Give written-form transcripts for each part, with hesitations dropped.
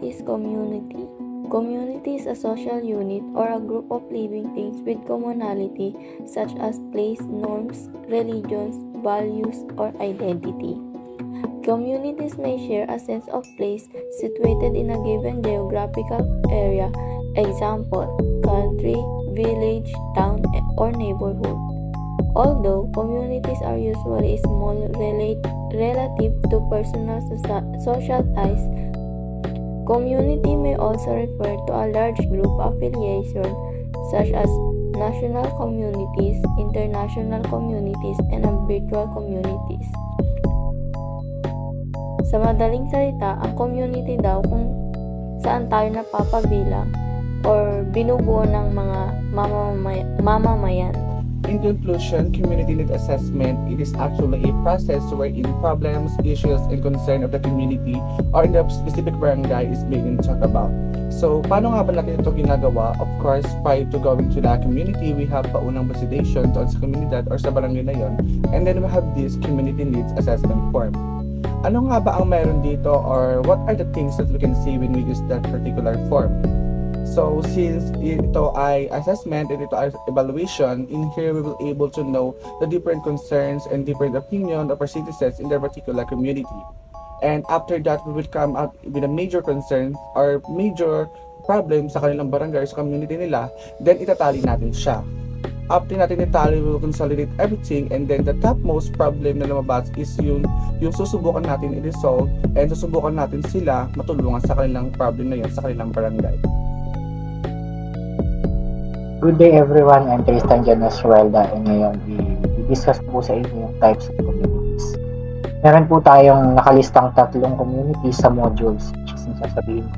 is community? Community is a social unit or a group of living things with commonality such as place, norms, religions, values, or identity. Communities may share a sense of place situated in a given geographical area, example, country, village, town, or neighborhood. Although communities are usually small relative to personal social ties, community may also refer to a large group affiliation such as national communities, international communities, and virtual communities. Sa madaling salita, ang community daw kung saan tayo napapabilang or binubuo ng mga mamamayan. In conclusion, community need assessment, it is actually a process wherein problems, issues, and concern of the community or in the specific barangay is being talked about. So, paano nga ba natin ito ginagawa? Of course, prior to going to the community, we have paunang presentation doon sa komunidad or sa barangay na yon. And then we have this community needs assessment form. Ano nga ba ang meron dito or what are the things that we can see when we use that particular form? So, since ito ay assessment and ito ay evaluation, in here we will able to know the different concerns and different opinion of our citizens in their particular community. And after that, we will come out with a major concern or major problem sa kanilang barangay or sa community nila, then itatali natin siya. After natin itali, we will consolidate everything and then the topmost problem na lumabas is yung susubukan natin i-resolve and susubukan natin sila matulungan sa kanilang problem na yun sa kanilang barangay. Good day everyone, I'm Tristan Janoswelda and ngayon i-discuss po sa inyo yung types of communities. Meron po tayong nakalistang 3 communities sa modules which is sasabihin ko.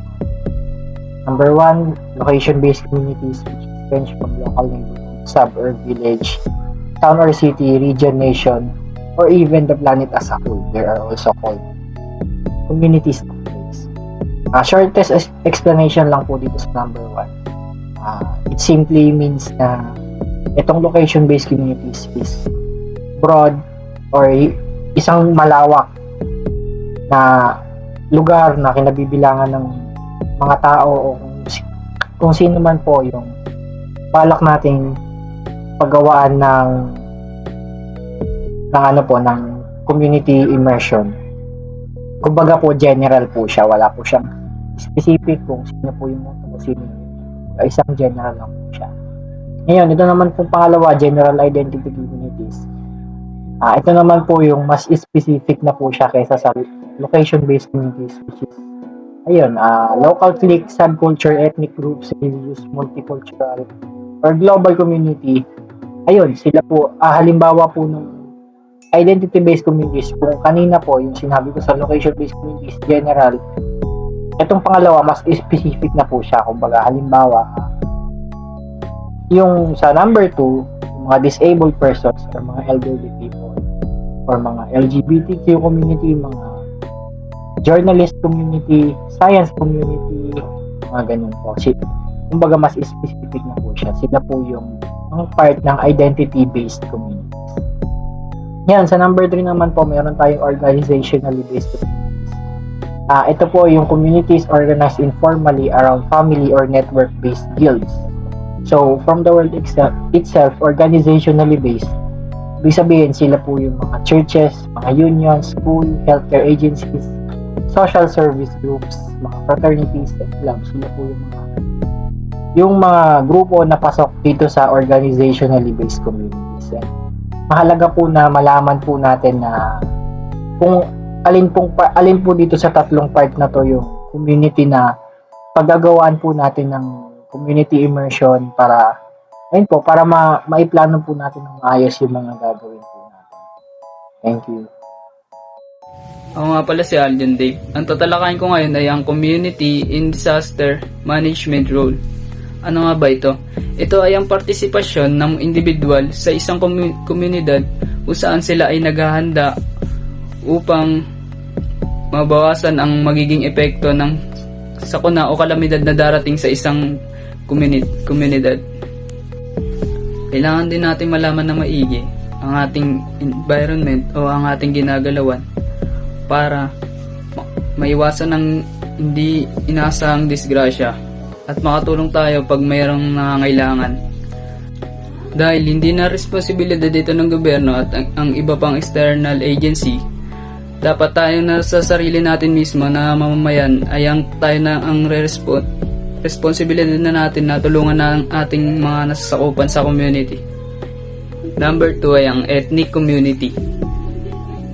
Number 1, location-based communities which range from local neighborhood, sub or village, town or city, region, nation, or even the planet as a whole. There are also called communities of place. Shortest explanation lang po dito sa number 1. It simply means na itong location-based communities is broad or isang malawak na lugar na kinabibilangan ng mga tao o kung sino man po yung balak nating paggawaan ng community immersion. Kumbaga po general po siya, wala po siyang specific kung sino po yung kung sino isang general lang po siya. Ngayon, ito naman po pangalawa, general identity communities. Ito naman po yung mas specific na po siya kaysa sa location-based communities which is local clique, subculture, ethnic groups, religious, multicultural, or global community. Ayun, sila po, halimbawa po ng identity-based communities, kung kanina po yung sinabi ko sa location-based communities, general, itong pangalawa, mas specific na po siya. Kumbaga, halimbawa, yung sa number 2, mga disabled persons or mga elderly people or mga LGBTQ community, mga journalist community, science community, mga ganun po. Kumbaga, mas specific na po siya. Sila po yung part ng identity-based communities. Yan, sa number 3 naman po, meron tayong organizationally based communities. Ito po yung communities organized informally around family or network-based guilds. So, from the word itself, organizationally based, ibig sabihin sila po yung mga churches, mga unions, school, healthcare agencies, social service groups, mga fraternities and clubs. Sila po yung mga grupo na pasok dito sa organizationally based communities. And mahalaga po na malaman po natin na kung alin po dito sa 3 part na to yung community na paggagawaan po natin ng community immersion para maiplano po natin ng maayos yung mga gagawin po natin. Thank you. Ako nga pala si Aljon Dave. Ang tatalakayin ko ngayon ay ang Community in Disaster Management Role. Ano nga ba ito? Ito ay ang partisipasyon ng individual sa isang komunidad kung saan sila ay naghahanda upang mabawasan ang magiging epekto ng sakuna o kalamidad na darating sa isang komunidad. Kailangan din natin malaman na maigi ang ating environment o ang ating ginagalawan para maiwasan ang hindi inaasahang disgrasya at makatulong tayo pag mayroong nangangailangan. Dahil hindi na responsibilidad dito ng gobyerno at ang iba pang external agency, dapat tayo na sa sarili natin mismo na mamamayan ay tayo na ang responsibilidad na natin na tulungan na ang ating mga nasasakupan sa community. Number 2 ay ang ethnic community.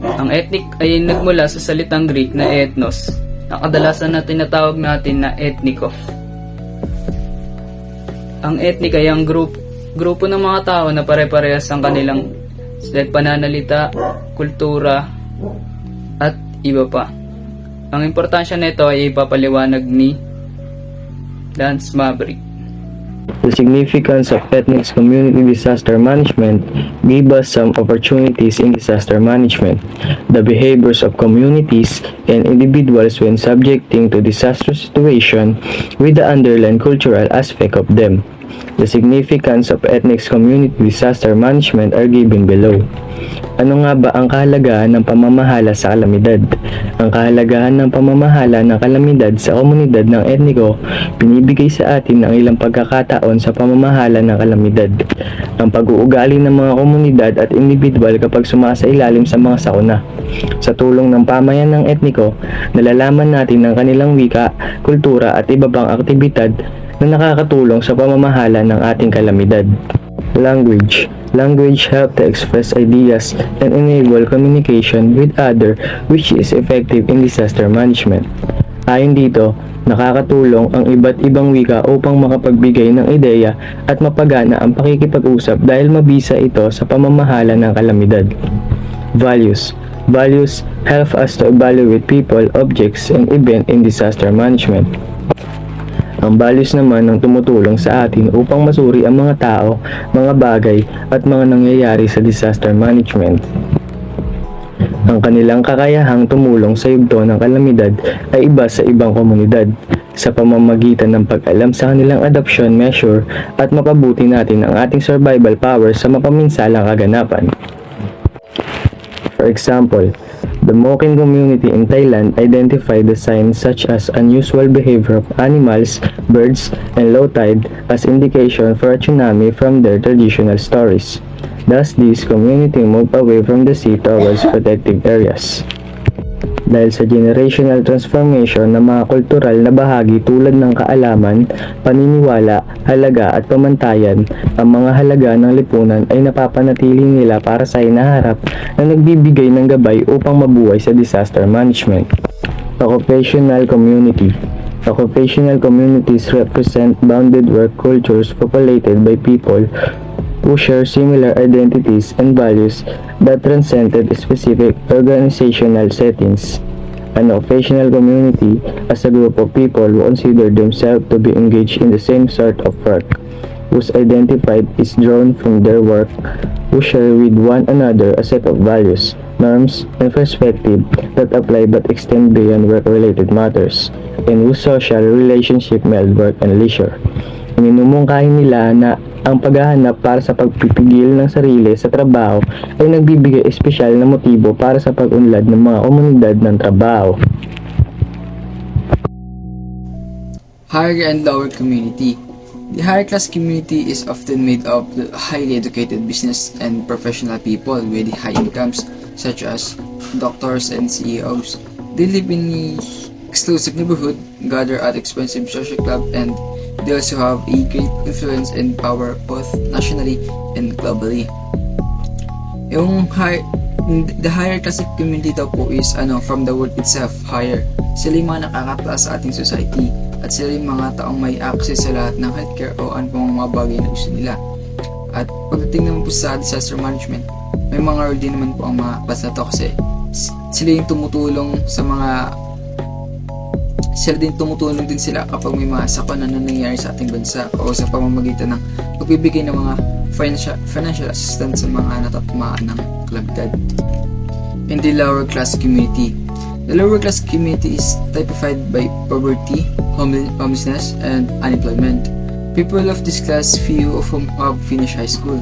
Ang ethnic ay nagmula sa salitang Greek na ethnos, na kadalasan na tinatawag natin na etniko. Ang ethnic ay ang grupo ng mga tao na pare-parehas ang kanilang pananalita, kultura, at iba pa. Ang importansya nito ay ipapaliwanag ni Lance Maverick. The significance of ethnic community disaster management gave us some opportunities in disaster management. The behaviors of communities and individuals when subjecting to disaster situation with the underlying cultural aspect of them. The significance of ethnic community disaster management are given below. Ano nga ba ang kahalagahan ng pamamahala sa kalamidad? Ang kahalagahan ng pamamahala ng kalamidad sa komunidad ng etniko binibigay sa atin ang ilang pagkakataon sa pamamahala ng kalamidad. Ang pag-uugali ng mga komunidad at individual kapag sumasailalim sa mga sakuna. Sa tulong ng pamayan ng etniko, nalalaman natin ang kanilang wika, kultura at iba pang aktibidad na nakakatulong sa pamamahala ng ating kalamidad. Language. Language helps to express ideas and enable communication with other, which is effective in disaster management. Ayon dito, nakakatulong ang iba't ibang wika upang makapagbigay ng ideya at mapagana ang pakikipag-usap dahil mabisa ito sa pamamahala ng kalamidad. Values. Values help us to evaluate people, objects, and events in disaster management. Ang values naman ang tumutulong sa atin upang masuri ang mga tao, mga bagay at mga nangyayari sa disaster management. Ang kanilang kakayahang tumulong sa yugto ng kalamidad ay iba sa ibang komunidad sa pamamagitan ng pag-alam sa kanilang adoption measure at mapabuti natin ang ating survival power sa mapaminsalang kaganapan. For example, the Moken community in Thailand identified the signs such as unusual behavior of animals, birds, and low tide as indication for a tsunami from their traditional stories. Thus, this community moved away from the sea towards protected areas. Dahil sa generational transformation ng mga kultural na bahagi tulad ng kaalaman, paniniwala, halaga at pamantayan, ang mga halaga ng lipunan ay napapanatili nila para sa hinaharap na nagbibigay ng gabay upang mabuhay sa disaster management. Occupational community. Occupational communities represent bounded work cultures populated by people who share similar identities and values that transcended specific organizational settings. An occupational community as a group of people who consider themselves to be engaged in the same sort of work, whose identity is drawn from their work, who share with one another a set of values, norms, and perspectives that apply but extend beyond work-related matters, and whose social relationship meld work and leisure. Ininumungkahin nila na ang paghahanap para sa pagpipigil ng sarili sa trabaho ay nagbibigay espesyal na motibo para sa pag-unlad ng mga komunidad ng trabaho. Higher and lower community. The higher class community is often made of the highly educated business and professional people with high incomes, such as doctors and CEOs. They live in the exclusive neighborhood, gather at expensive social club, and they also have a great influence and power both nationally and globally. The higher class community daw po is from the word itself, higher. Sila yung mga nakakataas sa ating society at sila yung mga taong may access sa lahat ng healthcare o anumang mga bagay na gusto nila. At pagdating naman po sa disaster management, may mga role din naman po ang mga class na to kasi sila yung tumutulong din sila kapag may mga sakuna na nangyayari sa ating bansa o sa pamamagitan ng pagbibigay ng mga financial assistance sa mga natatamaan ng kalamidad. In the lower class community, the lower class community is typified by poverty, homelessness, and unemployment. People of this class, few of whom have finished high school,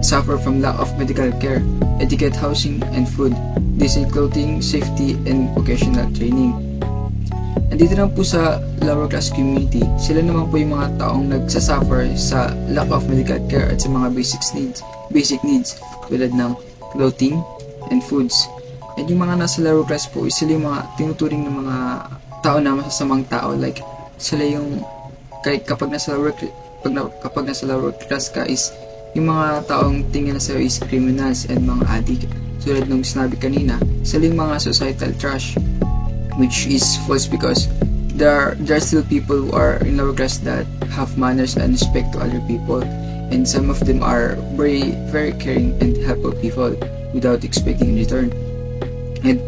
suffer from lack of medical care, adequate housing and food, decent clothing, safety, and vocational training. Andito naman po sa lower class community, sila naman po yung mga taong nagsasuffer sa lack of medical care at sa mga basic needs tulad ng clothing and foods. And yung mga nasa lower class po, sila yung mga tinuturing ng mga tao na masasamang tao. Like, sila yung kapag nasa lower class ka is yung mga taong tingin na sa'yo is criminals and mga addict. Tulad nung sinabi kanina, sila yung mga societal trash, which is false because there are still people who are in lower class that have manners and respect to other people, and some of them are very caring and helpful people without expecting in return. And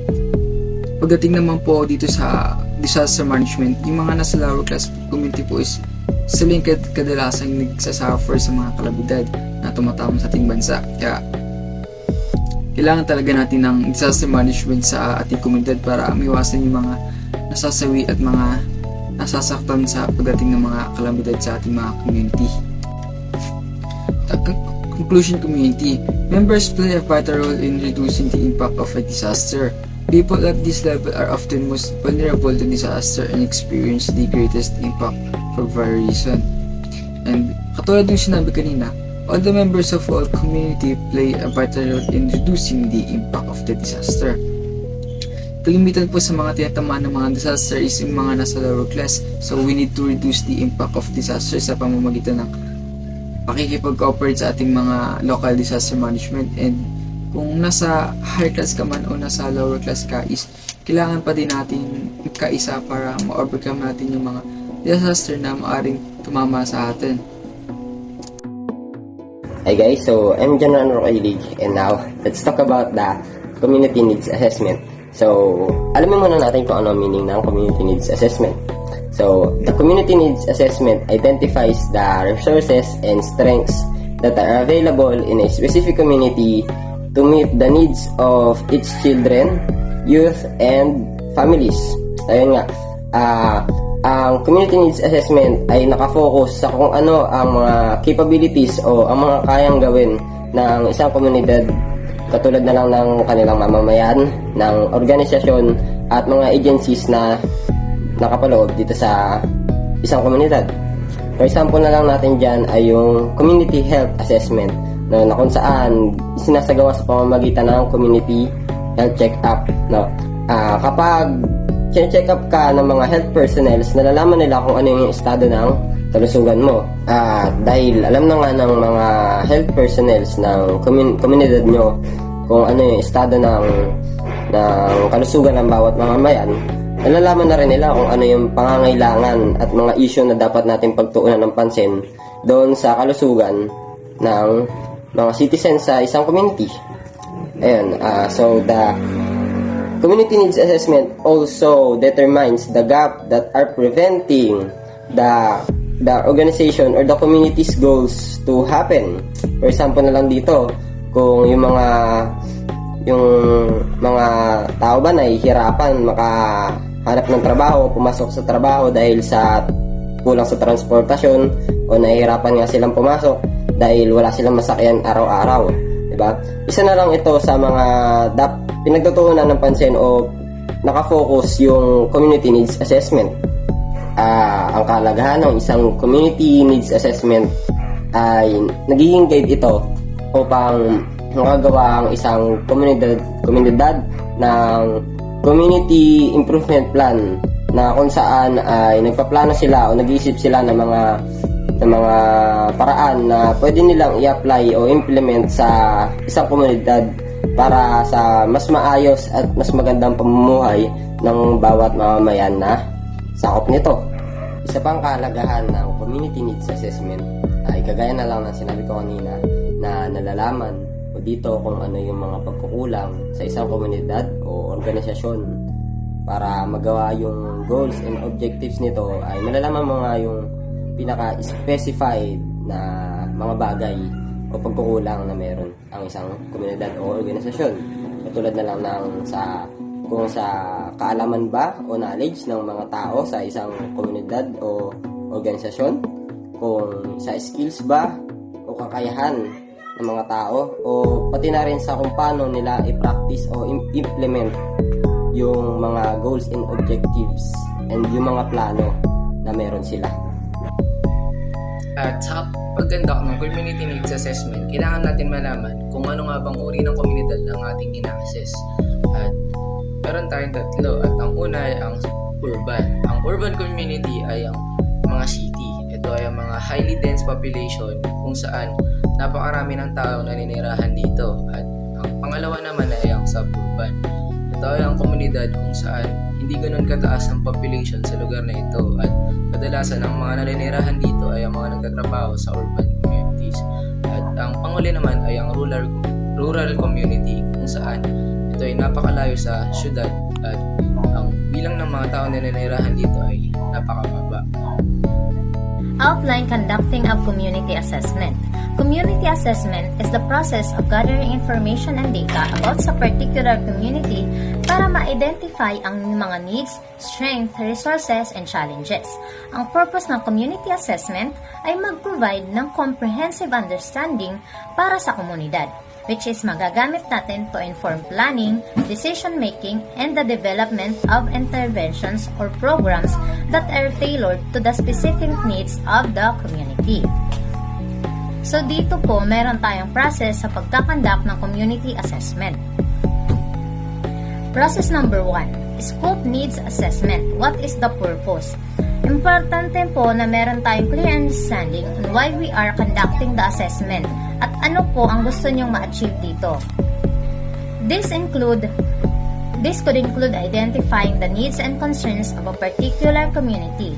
pagdating naman po dito sa disaster management, yung mga nasa lower class community po is sila yung kadalasang nagsasuffer sa mga kalamidad na tumatama sa ating bansa. Kaya kailangan talaga natin ng disaster management sa ating komunidad para maiwasan yung mga nasasawi at mga nasasaktan sa pagdating ng mga kalamidad sa ating mga community. Conclusion community. Members play a vital role in reducing the impact of a disaster. People at this level are often most vulnerable to disaster and experience the greatest impact for various reasons. And katulad ng sinabi kanina, all the members of all community play a vital role in reducing the impact of the disaster. Kalimitan po sa mga tinatamaan ng mga disaster is yung mga nasa lower class. So we need to reduce the impact of disaster sa pamamagitan ng pakikipag-cooperate sa ating mga local disaster management. And kung nasa higher class ka man o nasa lower class ka is kailangan pa din natin kaisa para ma-overcome natin yung mga disaster na maaaring tumama sa atin. Hi guys, so I'm John Roquelig, and now let's talk about the community needs assessment. So, alamin muna natin kung ano ang meaning ng community needs assessment. So, the community needs assessment identifies the resources and strengths that are available in a specific community to meet the needs of its children, youth, and families. Ayun nga, ang community needs assessment ay nakafocus sa kung ano ang mga capabilities o ang mga kayang gawin ng isang komunidad, katulad na lang ng kanilang mamamayan, ng organisasyon at mga agencies na nakapaloob dito sa isang komunidad. For example na lang natin dyan ay yung community health assessment, no, na kung saan sinasagawa sa pamamagitan ng community health check-up. No? Kapag check up ka ng mga health personnel, nalalaman nila kung ano yung estado ng kalusugan mo. Dahil alam na nga ng mga health personnel ng komunidad nyo kung ano yung estado ng kalusugan ng bawat mamamayan, nalalaman na rin nila kung ano yung pangangailangan at mga issue na dapat natin pagtuunan ng pansin doon sa kalusugan ng mga citizens sa isang community. Ayun, so the community needs assessment also determines the gap that are preventing the organization or the community's goals to happen. For example na lang dito, kung yung mga tao ba nahihirapan makahanap ng trabaho, pumasok sa trabaho dahil sa kulang sa transportasyon, o nahihirapan nga silang pumasok dahil wala silang masakyan araw-araw. Diba? Isa na lang ito sa mga pinagtutuunan ng pansin o nakafocus yung community needs assessment. Ang kahalagahan ng isang community needs assessment ay nagiging guide ito upang makagawa ang isang komunidad ng community improvement plan, na kung saan ay nagpaplano sila o nag-iisip sila ng mga paraan na pwede nilang i-apply o implement sa isang komunidad para sa mas maayos at mas magandang pamumuhay ng bawat mamamayan na sakop nito. Isa pang kahalagahan ng community needs assessment ay kagaya na lang ng sinabi ko kanina, na nalalaman o dito kung ano yung mga pagkukulang sa isang komunidad o organisasyon. Para magawa yung goals and objectives nito ay malalaman mo nga yung pinaka-specified na mga bagay o pagkukulang na meron ang isang komunidad o organisasyon. Katulad na lang kung sa kaalaman ba o knowledge ng mga tao sa isang komunidad o organisasyon, kung sa skills ba o kakayahan ng mga tao, o pati na rin sa kung paano nila i-practice o implement yung mga goals and objectives and yung mga plano na meron sila. At sa pag-conduct ng community needs assessment, kailangan natin malaman kung ano nga bang uri ng komunidad ang ating ina-assess. At meron tayong tatlo, at ang una ay ang urban. Ang urban community ay ang mga city. Ito ay ang mga highly dense population kung saan napakarami ng tao na ninirahan dito. At ang pangalawa naman ay ang suburban. Ito ay ang komunidad kung saan hindi ganoon kataas ang population sa lugar na ito, at kadalasan ang mga naninirahan dito ay ang mga nagtatrabaho sa urban communities. At ang panghuli naman ay ang rural community kung saan ito ay napakalayo sa syudad at ang bilang ng mga tao na naninirahan dito ay napakababa. Outline conducting of community assessment. Community assessment is the process of gathering information and data about sa particular community para ma-identify ang mga needs, strengths, resources, and challenges. Ang purpose ng community assessment ay mag-provide ng comprehensive understanding para sa komunidad, which is magagamit natin to inform planning, decision-making, and the development of interventions or programs that are tailored to the specific needs of the community. So dito po, meron tayong process sa pagkakandak ng community assessment. Process number 1, Scope Needs Assessment. What is the purpose? Importante po na meron tayong clear understanding on why we are conducting the assessment at ano po ang gusto nyong ma-achieve dito. This could include identifying the needs and concerns of a particular community,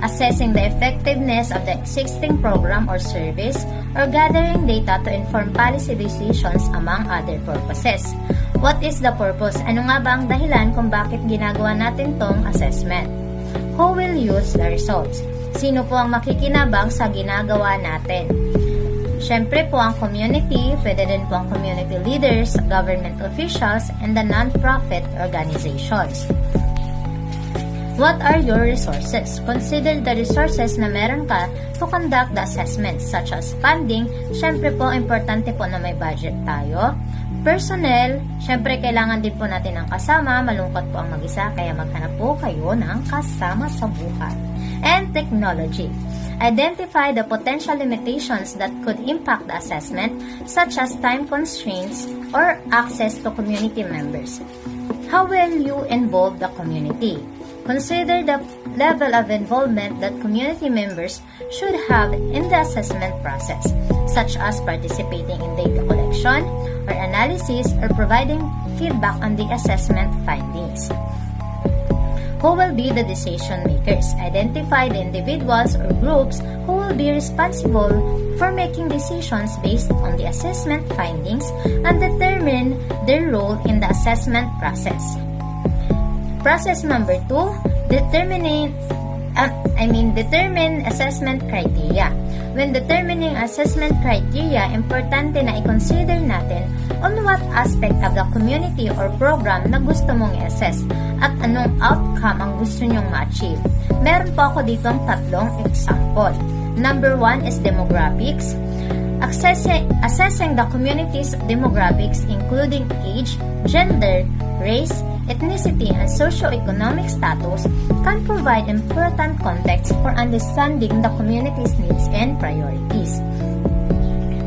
assessing the effectiveness of the existing program or service, or gathering data to inform policy decisions among other purposes. What is the purpose? Ano nga ba ang dahilan kung bakit ginagawa natin tong assessment? Who will use the results? Sino po ang makikinabang sa ginagawa natin? Siyempre po ang community, pwede din po ang community leaders, government officials, and the non-profit organizations. What are your resources? Consider the resources na meron ka to conduct the assessment, such as funding. Siyempre po, importante po na may budget tayo. Personnel, siyempre kailangan din po natin ng kasama. Malungkot po ang mag-isa, kaya maghanap po kayo ng kasama sa buhay. And technology. Identify the potential limitations that could impact the assessment, such as time constraints or access to community members. How will you involve the community? Consider the level of involvement that community members should have in the assessment process, such as participating in data collection or analysis or providing feedback on the assessment findings. Who will be the decision makers? Identify the individuals or groups who will be responsible for making decisions based on the assessment findings and determine their role in the assessment process. Process number 2, determine assessment criteria. When determining assessment criteria, importante na i-consider natin on what aspect of the community or program na gusto mong i-assess at anong outcome ang gusto nyong ma-achieve. Meron po ako dito ang tatlong example. Number 1 is demographics. Assessing the community's demographics including age, gender, race, ethnicity, and socio-economic status can provide important context for understanding the community's needs and priorities.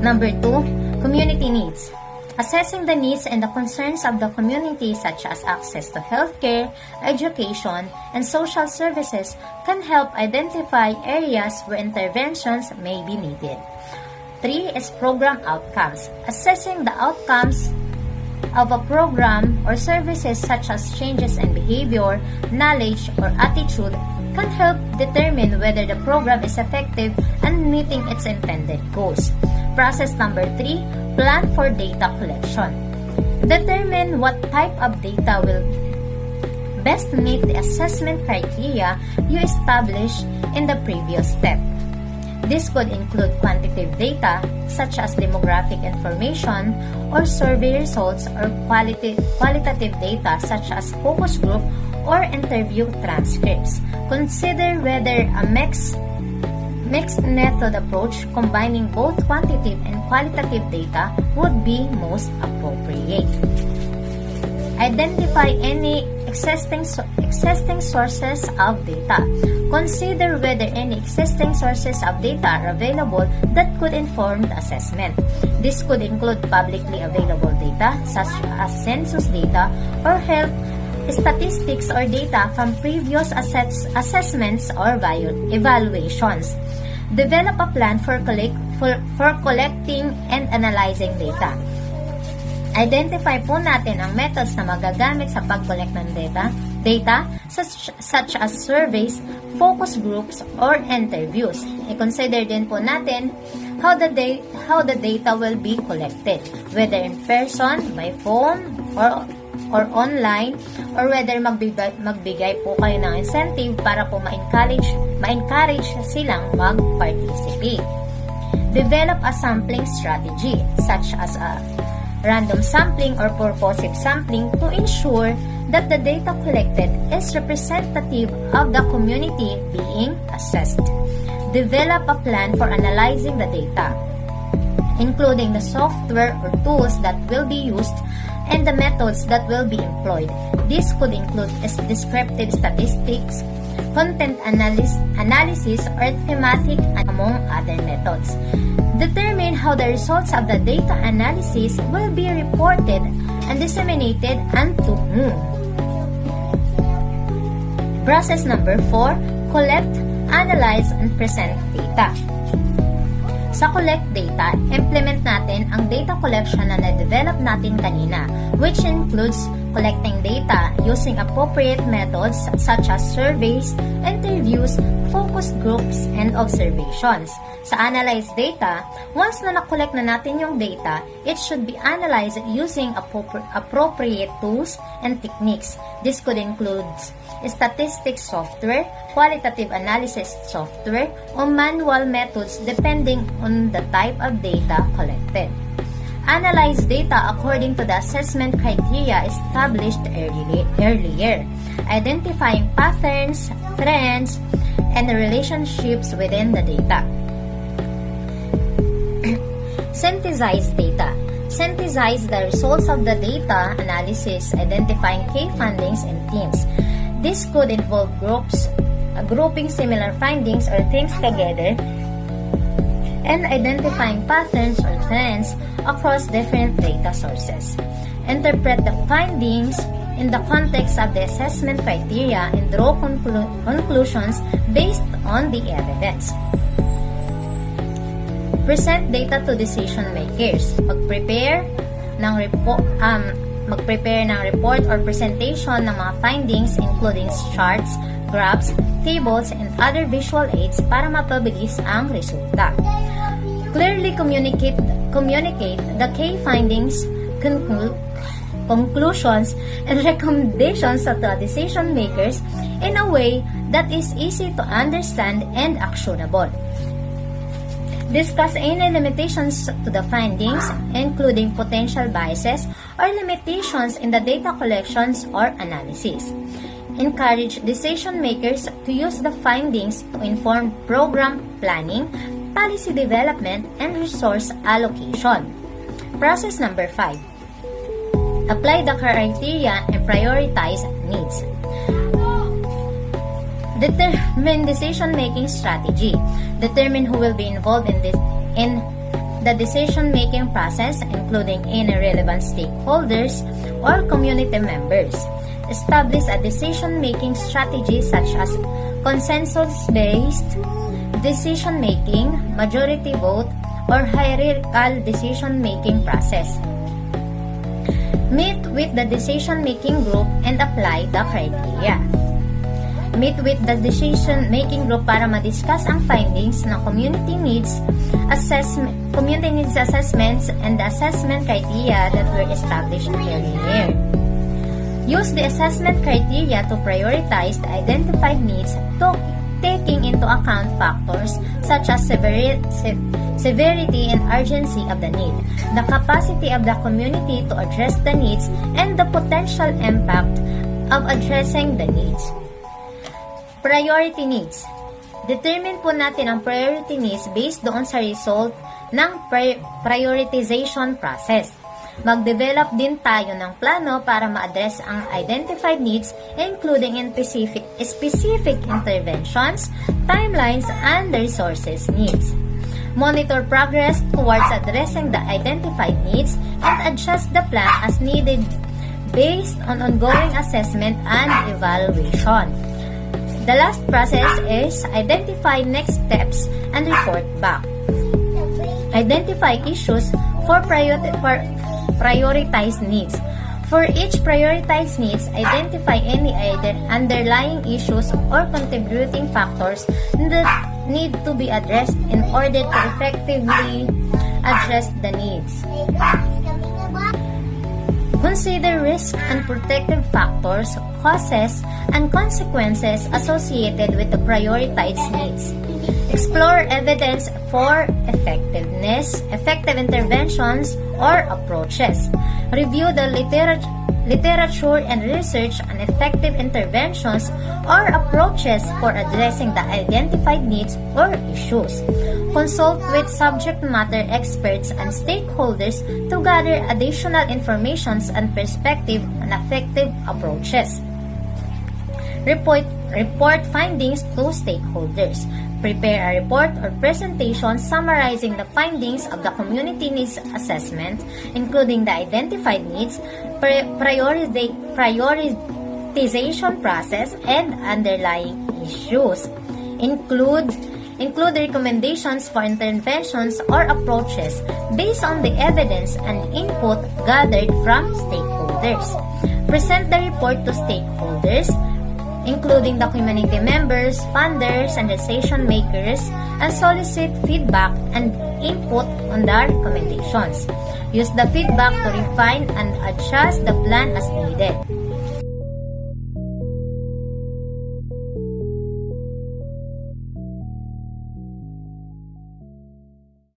Number 2, community needs. Assessing the needs and the concerns of the community such as access to healthcare, education, and social services can help identify areas where interventions may be needed. 3 is program outcomes. Assessing the outcomes of a program or services such as changes in behavior, knowledge, or attitude can help determine whether the program is effective and meeting its intended goals. Process number 3, plan for data collection. Determine what type of data will best meet the assessment criteria you established in the previous step. This could include quantitative data such as demographic information or survey results or qualitative data such as focus group or interview transcripts. Consider whether a mixed method approach combining both quantitative and qualitative data would be most appropriate. Identify any existing sources of data. Consider whether any existing sources of data are available that could inform the assessment. This could include publicly available data such as census data or health statistics or data from previous assessments or evaluations. Develop a plan for collecting and analyzing data. Identify po natin ang methods na magagamit sa pag-collect ng data such as surveys, focus groups, or interviews. I-consider din po natin how the data will be collected, whether in person, by phone, or online, or whether magbigay po kayo ng incentive para po ma-encourage silang mag-participate. Develop a sampling strategy such as a random sampling or purposive sampling to ensure that the data collected is representative of the community being assessed. Develop a plan for analyzing the data, including the software or tools that will be used and the methods that will be employed. This could include descriptive statistics, content analysis, or thematic, among other methods. Determine how the results of the data analysis will be reported and disseminated and to whom. Process number 4, collect, analyze, and present data. Sa collect data, implement natin ang data collection na na-develop natin kanina, which includes collecting data using appropriate methods such as surveys, interviews, focus groups, and observations. Sa analyze data, once na na-collect na natin yung data, it should be analyzed using appropriate tools and techniques. This could include statistics software, qualitative analysis software, or manual methods depending on the type of data collected. Analyze data according to the assessment criteria established earlier, identifying patterns, trends, and relationships within the data. Synthesize data. Synthesize the results of the data analysis, identifying key findings and themes. This could involve grouping similar findings or themes together, and identifying patterns or trends across different data sources. Interpret the findings in the context of the assessment criteria and draw conclusions based on the evidence. Present data to decision makers. Mag-prepare ng report or presentation ng mga findings including charts, graphs, tables, and other visual aids para mapabilis ang resulta. Clearly communicate the key findings, conclusions, and recommendations to the decision makers in a way that is easy to understand and actionable. Discuss any limitations to the findings, including potential biases or limitations in the data collections or analysis. Encourage decision makers to use the findings to inform program planning, policy development, and resource allocation. Process number 5. Apply the criteria and prioritize needs. Determine decision-making strategy. Determine who will be involved in the decision-making process, including any relevant stakeholders or community members. Establish a decision-making strategy such as consensus-based decision-making, majority vote, or hierarchical decision-making process. Meet with the decision-making group and apply the criteria. Meet with the decision-making group para ma-discuss ang findings ng community needs assessments and the assessment criteria that were established earlier. Use the assessment criteria to prioritize the identified needs, taking into account factors such as severity and urgency of the need, the capacity of the community to address the needs, and the potential impact of addressing the needs. Priority needs. Determine po natin ang priority needs based doon sa result ng prioritization process. Mag-develop din tayo ng plano para ma-address ang identified needs, including in specific interventions, timelines, and resources needs. Monitor progress towards addressing the identified needs and adjust the plan as needed based on ongoing assessment and evaluation. The last process is identify next steps and report back. Identify issues for prioritized needs. For each prioritized needs, identify any underlying issues or contributing factors that need to be addressed in order to effectively address the needs. Consider risk and protective factors, causes, and consequences associated with the prioritized needs. Explore evidence for effective interventions or approaches. Review the literature and research on effective interventions or approaches for addressing the identified needs or issues. Consult with subject matter experts and stakeholders to gather additional information and perspective on effective approaches. Report findings to stakeholders. Prepare a report or presentation summarizing the findings of the community needs assessment, including the identified needs, prioritization process, and underlying issues. Include recommendations for interventions or approaches based on the evidence and input gathered from stakeholders. Present the report to stakeholders, including the community members, funders, and decision makers, and solicit feedback and input on the recommendations. Use the feedback to refine and adjust the plan as needed.